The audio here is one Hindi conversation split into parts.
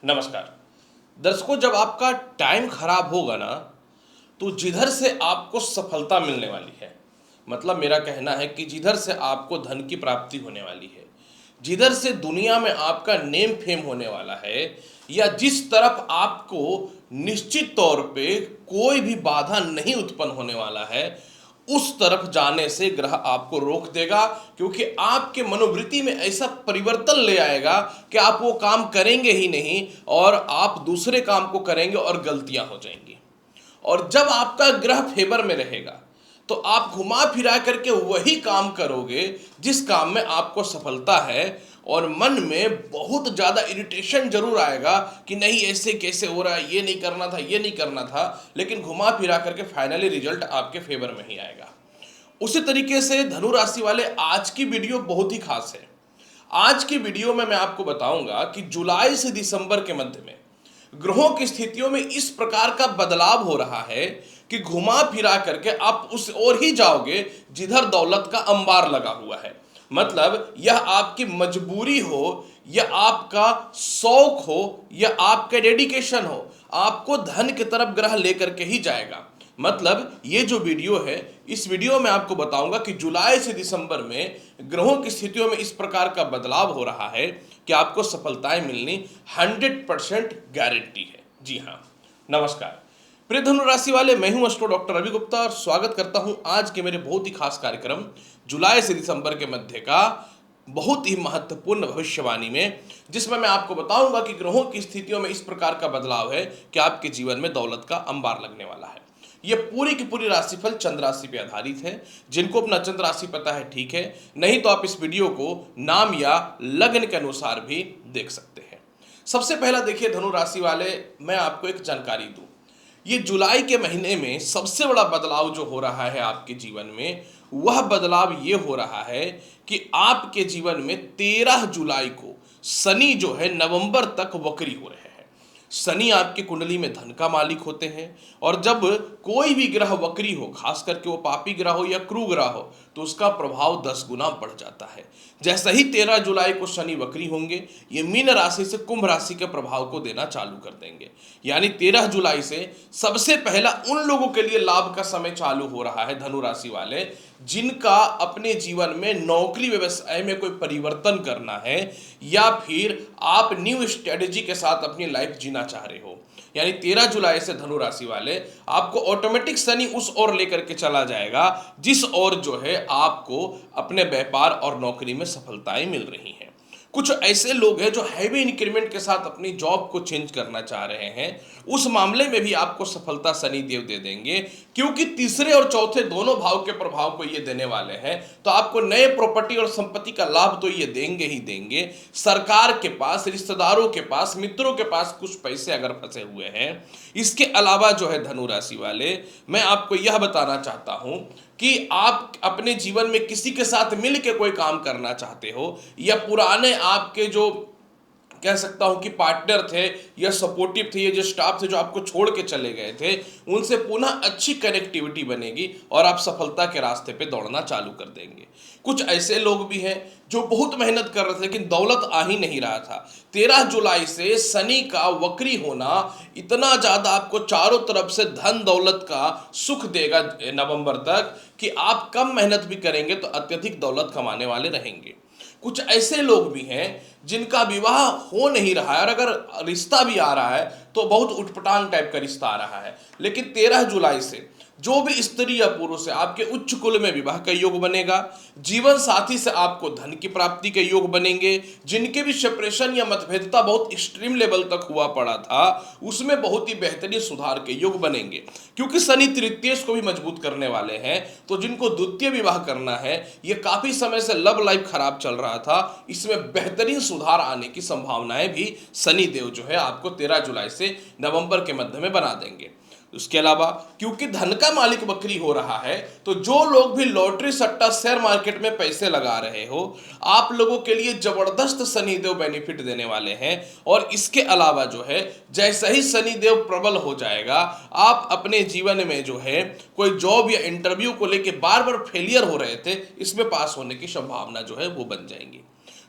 नमस्कार दर्शकों, जब आपका टाइम खराब होगा ना तो जिधर से आपको सफलता मिलने वाली है, मतलब मेरा कहना है कि जिधर से आपको धन की प्राप्ति होने वाली है, जिधर से दुनिया में आपका नेम फेम होने वाला है, या जिस तरफ आपको निश्चित तौर पे कोई भी बाधा नहीं उत्पन्न होने वाला है, उस तरफ जाने से ग्रह आपको रोक देगा। क्योंकि आपके मनोवृत्ति में ऐसा परिवर्तन ले आएगा कि आप वो काम करेंगे ही नहीं और आप दूसरे काम को करेंगे और गलतियां हो जाएंगी। और जब आपका ग्रह फेवर में रहेगा तो आप घुमा फिरा करके वही काम करोगे जिस काम में आपको सफलता है, और मन में बहुत ज़्यादा इरिटेशन जरूर आएगा कि नहीं ऐसे कैसे हो रहा है, ये नहीं करना था, ये नहीं करना था, लेकिन घुमा फिरा करके फाइनली रिजल्ट आपके फेवर में ही आएगा। उसी तरीके से धनु राशि वाले, आज की वीडियो बहुत ही खास है। आज की वीडियो में मैं आपको बताऊंगा कि जुलाई से दिसंबर के मध्य में ग्रहों की स्थितियों में इस प्रकार का बदलाव हो रहा है कि घुमा फिरा करके आप उस ओर ही जाओगे जिधर दौलत का अंबार लगा हुआ है। मतलब यह आपकी मजबूरी हो या आपका शौक हो या आपका डेडिकेशन हो, आपको धन की तरफ ग्रह लेकर के ही जाएगा। मतलब ये जो वीडियो है, इस वीडियो में आपको बताऊंगा कि जुलाई से दिसंबर में ग्रहों की स्थितियों में इस प्रकार का बदलाव हो रहा है कि आपको सफलताएं मिलनी 100% गारंटी है। जी हाँ, नमस्कार प्रिय धनु राशि वाले, मैं हूं एस्ट्रो डॉक्टर रवि गुप्ता और स्वागत करता हूं आज के मेरे बहुत ही खास कार्यक्रम जुलाई से दिसंबर के मध्य का बहुत ही महत्वपूर्ण भविष्यवाणी में, जिसमें मैं आपको बताऊंगा कि ग्रहों की स्थितियों में इस प्रकार का बदलाव है कि आपके जीवन में दौलत का अंबार लगने वाला है। यह पूरी की पूरी राशिफल चंद्र राशि पे आधारित है। जिनको अपना चंद्र राशि पता है ठीक है, नहीं तो आप इस वीडियो को नाम या लग्न के अनुसार भी देख सकते हैं। सबसे पहला देखिए धनु राशि वाले, मैं आपको एक जानकारी दूं। ये जुलाई के महीने में सबसे बड़ा बदलाव जो हो रहा है आपके जीवन में, वह बदलाव ये हो रहा है कि आपके जीवन में 13 जुलाई को शनि जो है नवंबर तक वक्री हो रहे हैं। शनि आपकी कुंडली में धन का मालिक होते हैं, और जब कोई भी ग्रह वक्री हो, खास करके वो पापी ग्रह हो या क्रूर ग्रह हो, तो उसका प्रभाव 10 गुना बढ़ जाता है। जैसे ही 13 जुलाई को शनि वक्री होंगे, ये मीन राशि से कुंभ राशि के प्रभाव को देना चालू कर देंगे। यानी 13 जुलाई से सबसे पहला उन लोगों के लिए लाभ का समय चालू हो रहा है धनु राशि वाले, जिनका अपने जीवन में नौकरी व्यवसाय में कोई परिवर्तन करना है, या फिर आप न्यू स्ट्रेटेजी के साथ अपनी लाइफ जीना चाह रहे हो। यानी 13 जुलाई से धनु राशि वाले, आपको ऑटोमेटिक शनि उस ओर लेकर के चला जाएगा जिस ओर जो है आपको अपने व्यापार और नौकरी में सफलताएं मिल रही हैं। कुछ ऐसे लोग हैं जो हैवी इंक्रीमेंट के साथ अपनी जॉब को चेंज करना चाह रहे हैं, उस मामले में भी आपको सफलता शनि देव दे देंगे, क्योंकि तीसरे और चौथे दोनों भाव के प्रभाव को ये देने वाले हैं। तो आपको नए प्रॉपर्टी और संपत्ति का लाभ तो ये देंगे ही देंगे। सरकार के पास, रिश्तेदारों के पास, मित्रों के पास कुछ पैसे अगर फंसे हुए हैं, इसके अलावा जो है धनु राशि वाले, मैं आपको यह बताना चाहता हूं कि आप अपने जीवन में किसी के साथ मिल के कोई काम करना चाहते हो, या पुराने आपके जो कह सकता हूं कि पार्टनर थे या सपोर्टिव थे, ये जो स्टाफ थे जो आपको छोड़ के चले गए थे, उनसे पुनः अच्छी कनेक्टिविटी बनेगी और आप सफलता के रास्ते पे दौड़ना चालू कर देंगे। कुछ ऐसे लोग भी हैं जो बहुत मेहनत कर रहे थे लेकिन दौलत आ ही नहीं रहा था। 13 जुलाई से शनि का वक्री होना इतना ज़्यादा आपको चारों तरफ से धन दौलत का सुख देगा नवंबर तक, कि आप कम मेहनत भी करेंगे तो अत्यधिक दौलत कमाने वाले रहेंगे। कुछ ऐसे लोग भी हैं जिनका विवाह हो नहीं रहा है, और अगर रिश्ता भी आ रहा है तो बहुत उटपटांग टाइप का रिश्ता आ रहा है। लेकिन 13 जुलाई से जो भी स्त्री या पुरुष है, आपके उच्च कुल में विवाह का योग बनेगा। जीवन साथी से आपको धन की प्राप्ति के योग बनेंगे। जिनके भी सेपरेशन या मतभेदता बहुत एक्सट्रीम लेवल तक हुआ पड़ा था, उसमें बहुत ही बेहतरीन सुधार के योग बनेंगे, क्योंकि शनि तृतीय को भी मजबूत करने वाले हैं। तो जिनको द्वितीय विवाह करना है, ये काफी समय से लव लाइफ खराब चल रहा था, इसमें बेहतरीन सुधार आने की संभावनाएं भी शनि देव जो है आपको 13 जुलाई से नवंबर के मध्य में बना देंगे। उसके अलावा क्योंकि धन का मालिक वक्री हो रहा है, तो जो लोग भी लॉटरी सट्टा शेयर मार्केट में पैसे लगा रहे हो, आप लोगों के लिए जबरदस्त शनिदेव बेनिफिट देने वाले हैं। और इसके अलावा जो है, जैसे ही शनिदेव प्रबल हो जाएगा, आप अपने जीवन में जो है कोई जॉब या इंटरव्यू को लेके बार बार फेलियर हो रहे थे, इसमें पास होने की संभावना जो है वो बन जाएंगी।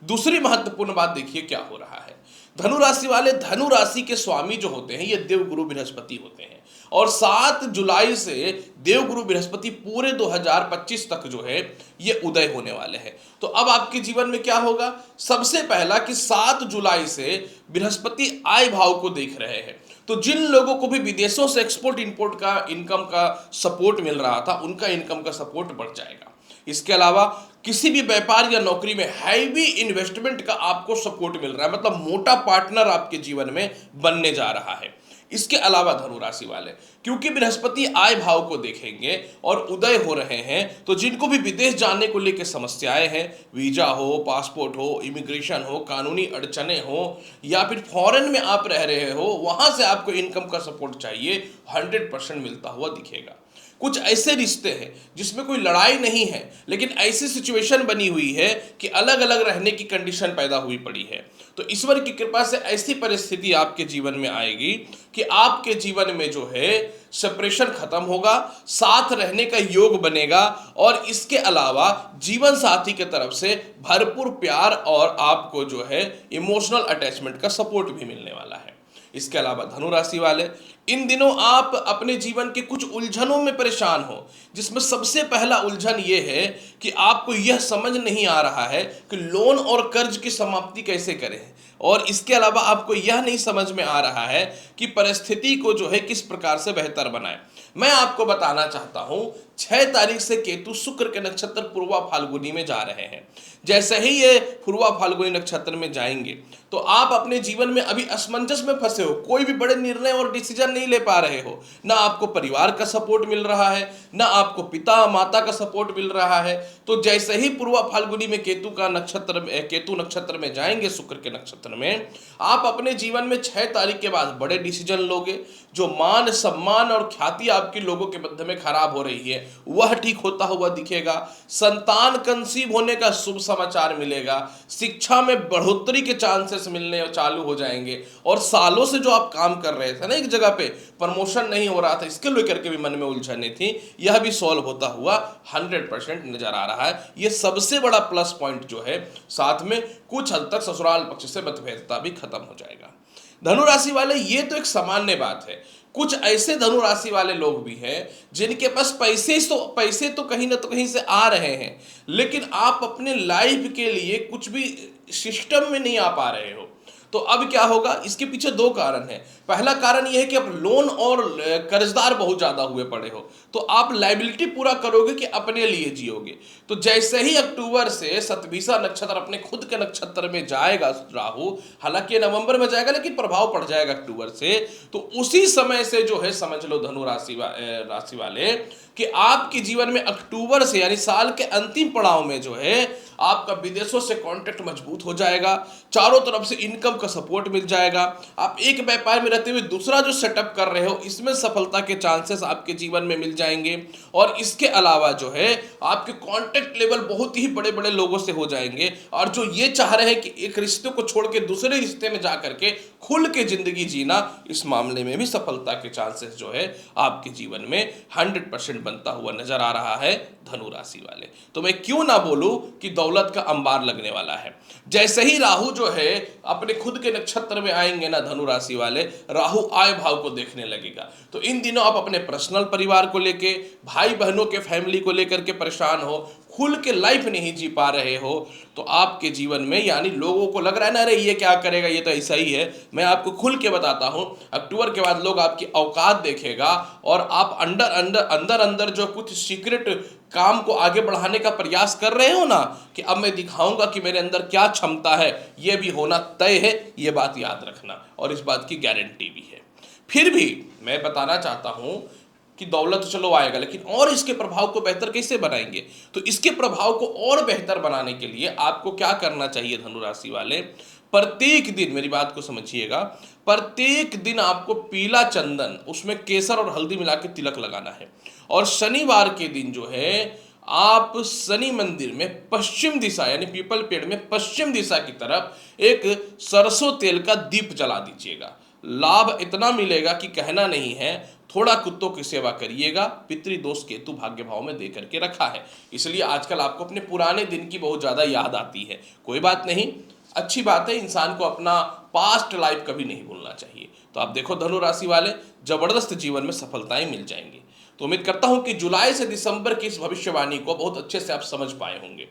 दूसरी महत्वपूर्ण बात देखिए क्या हो रहा है। धनु राशि वाले, धनु राशि के स्वामी जो होते हैं ये देवगुरु बृहस्पति होते हैं, और 7 जुलाई से देवगुरु बृहस्पति पूरे 2025 तक जो है ये उदय होने वाले हैं। तो अब आपके जीवन में क्या होगा? सबसे पहला कि 7 जुलाई से बृहस्पति आय भाव को देख रहे हैं, तो जिन लोगों को भी विदेशों से एक्सपोर्ट इंपोर्ट का इनकम का सपोर्ट मिल रहा था, उनका इनकम का सपोर्ट बढ़ जाएगा। इसके अलावा किसी भी व्यापार या नौकरी में हैवी इन्वेस्टमेंट का आपको सपोर्ट मिल रहा है, मतलब मोटा पार्टनर आपके जीवन में बनने जा रहा है। इसके अलावा धनु राशि वाले, क्योंकि बृहस्पति आय भाव को देखेंगे और उदय हो रहे हैं, तो जिनको भी विदेश जाने को लेकर समस्याएं हैं, वीजा हो, पासपोर्ट हो, इमिग्रेशन हो, कानूनी अड़चने हो, या फिर फॉरेन में आप रह रहे हो, वहां से आपको इनकम का सपोर्ट चाहिए, 100% मिलता हुआ दिखेगा। कुछ ऐसे रिश्ते हैं जिसमें कोई लड़ाई नहीं है, लेकिन ऐसी सिचुएशन बनी हुई है कि अलग अलग रहने की कंडीशन पैदा हुई पड़ी है, तो ईश्वर की कृपा से ऐसी परिस्थिति आपके जीवन में आएगी कि आपके जीवन में जो है सेपरेशन खत्म होगा, साथ रहने का योग बनेगा, और इसके अलावा जीवन साथी के तरफ से भरपूर प्यार और आपको जो है इमोशनल अटैचमेंट का सपोर्ट भी मिलने वाला है। इसके अलावा धनु राशि वाले, इन दिनों आप अपने जीवन के कुछ उलझनों में परेशान हो, जिसमें सबसे पहला उलझन ये है कि आपको यह समझ नहीं आ रहा है कि लोन और कर्ज की समाप्ति कैसे करें, और इसके अलावा आपको यह नहीं समझ में आ रहा है कि परिस्थिति को जो है किस प्रकार से बेहतर बनाएं। मैं आपको बताना चाहता हूं, 6 तारीख से केतु शुक्र के नक्षत्र पूर्वा फाल्गुनी में जा रहे हैं। जैसे ही ये पूर्वा फाल्गुनी नक्षत्र में जाएंगे, तो आप अपने जीवन में अभी असमंजस में फंसे हो, कोई भी बड़े निर्णय और डिसीजन नहीं ले पा रहे हो, ना आपको परिवार का सपोर्ट मिल रहा है, ना आपको पिता माता का सपोर्ट मिल रहा है। तो जैसे ही पूर्वा फाल्गुनी में केतु नक्षत्र में जाएंगे, शुक्र के नक्षत्र में, आप अपने जीवन में 6 तारीख के बाद बड़े डिसीजन लोगे। जो मान सम्मान और ख्याति आपके लोगों के मध्य में खराब हो रही है, वह ठीक होता हुआ दिखेगा। संतान कंसीव होने का शुभ समाचार मिलेगा। शिक्षा में बढ़ोतरी के चांसेस मिलने चालू हो जाएंगे, और सालों से जो आप काम कर रहे थे ना, एक जगह पे प्रमोशन नहीं हो रहा था, इसके लेकर के भी मन में उलझने थी, यह भी सॉल्व होता हुआ 100% नजर आ रहा है। यह सबसे बड़ा प्लस पॉइंट जो है, साथ में कुछ हद तक ससुराल पक्ष से मतभेदता भी खत्म हो जाएगा। धनु राशि वाले, ये तो एक सामान्य बात है। कुछ ऐसे धनु राशि वाले लोग भी हैं जिनके पास पैसे तो कहीं ना तो कहीं से आ रहे हैं, लेकिन आप अपने लाइफ के लिए कुछ भी सिस्टम में नहीं आ पा रहे हो। तो अब क्या होगा? इसके पीछे 2 कारण हैं। पहला कारण यह है कि आप लोन और कर्जदार बहुत ज्यादा हुए पड़े हो, तो आप लाइबिलिटी पूरा करोगे कि अपने लिए जियोगे। तो जैसे ही अक्टूबर से सतभिषा नक्षत्र अपने खुद के नक्षत्र में जाएगा राहु, हालांकि नवंबर में जाएगा लेकिन प्रभाव पड़ जाएगा अक्टूबर से, तो उसी समय से जो है समझ लो धनु राशि वाले कि आपके जीवन में अक्टूबर से यानी साल के अंतिम पड़ाव में जो है आपका विदेशों से कांटेक्ट मजबूत हो जाएगा, चारों तरफ से इनकम का सपोर्ट मिल जाएगा। आप एक व्यापार में रहते हुए दूसरा जो सेटअप कर रहे हो, इसमें सफलता के चांसेस आपके जीवन में मिल जाएंगे। और इसके अलावा जो है आपके कांटेक्ट लेवल बहुत ही बड़े बड़े लोगों से हो जाएंगे, और जो ये चाह रहे हैं कि एक रिश्ते को छोड़ के दूसरे रिश्ते में जाकर के खुल के जिंदगी जीना, इस मामले में भी सफलता के चांसेस जो है आपके जीवन में 100% बनता हुआ नजर आ रहा है धनु राशि वाले। तो मैं क्यों ना बोलूं कि दौलत का अंबार लगने वाला है। जैसे ही राहु जो है अपने खुद के नक्षत्र में आएंगे ना धनु राशि वाले, राहु आय भाव को देखने लगेगा। तो इन दिनों आप अपने पर्सनल परिवार को लेके, भाई बहनों के फैमिली को लेकर के परेशान हो, खुल के लाइफ नहीं जी पा रहे हो, तो आपके जीवन में यानी लोगों को लग रहा है ना, अरे ये क्या करेगा, ये तो ऐसा ही है। मैं आपको खुल के बताता हूं, अक्टूबर के बाद लोग आपकी औकात देखेगा, और आप अंदर अंदर जो कुछ सीक्रेट काम को आगे बढ़ाने का प्रयास कर रहे हो ना, कि अब मैं दिखाऊंगा कि मेरे अंदर क्या क्षमता है, ये भी होना तय है। ये बात याद रखना, और इस बात की गारंटी भी है। फिर भी मैं बताना चाहता हूं कि दौलत चलो आएगा, लेकिन और इसके प्रभाव को बेहतर कैसे बनाएंगे? तो इसके प्रभाव को और बेहतर बनाने के लिए आपको क्या करना चाहिए धनु राशि वाले? प्रत्येक दिन, मेरी बात को समझिएगा, प्रत्येक दिन आपको पीला चंदन, उसमें केसर और हल्दी मिला के तिलक लगाना है। और शनिवार के दिन जो है आप शनि मंदिर में पश्चिम दिशा यानी पीपल पेड़ में पश्चिम दिशा की तरफ एक सरसों तेल का दीप जला दीजिएगा। लाभ इतना मिलेगा कि कहना नहीं है। थोड़ा कुत्तों की सेवा करिएगा। पितृदोष केतु भाग्य भाव में दे करके रखा है, इसलिए आजकल आपको अपने पुराने दिन की बहुत ज्यादा याद आती है। कोई बात नहीं, अच्छी बात है, इंसान को अपना पास्ट लाइफ कभी नहीं भूलना चाहिए। तो आप देखो धनु राशि वाले, जबरदस्त जीवन में सफलताएं मिल जाएंगी। तो उम्मीद करता हूं कि जुलाई से दिसंबर की इस भविष्यवाणी को बहुत अच्छे से आप समझ पाए होंगे।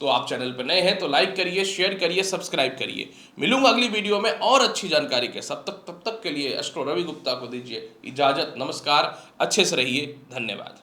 तो आप चैनल पर नए हैं तो लाइक करिए, शेयर करिए, सब्सक्राइब करिए। मिलूंगा अगली वीडियो में और अच्छी जानकारी के साथ। तब तक के लिए एस्ट्रो रवि गुप्ता को दीजिए इजाजत। नमस्कार, अच्छे से रहिए, धन्यवाद।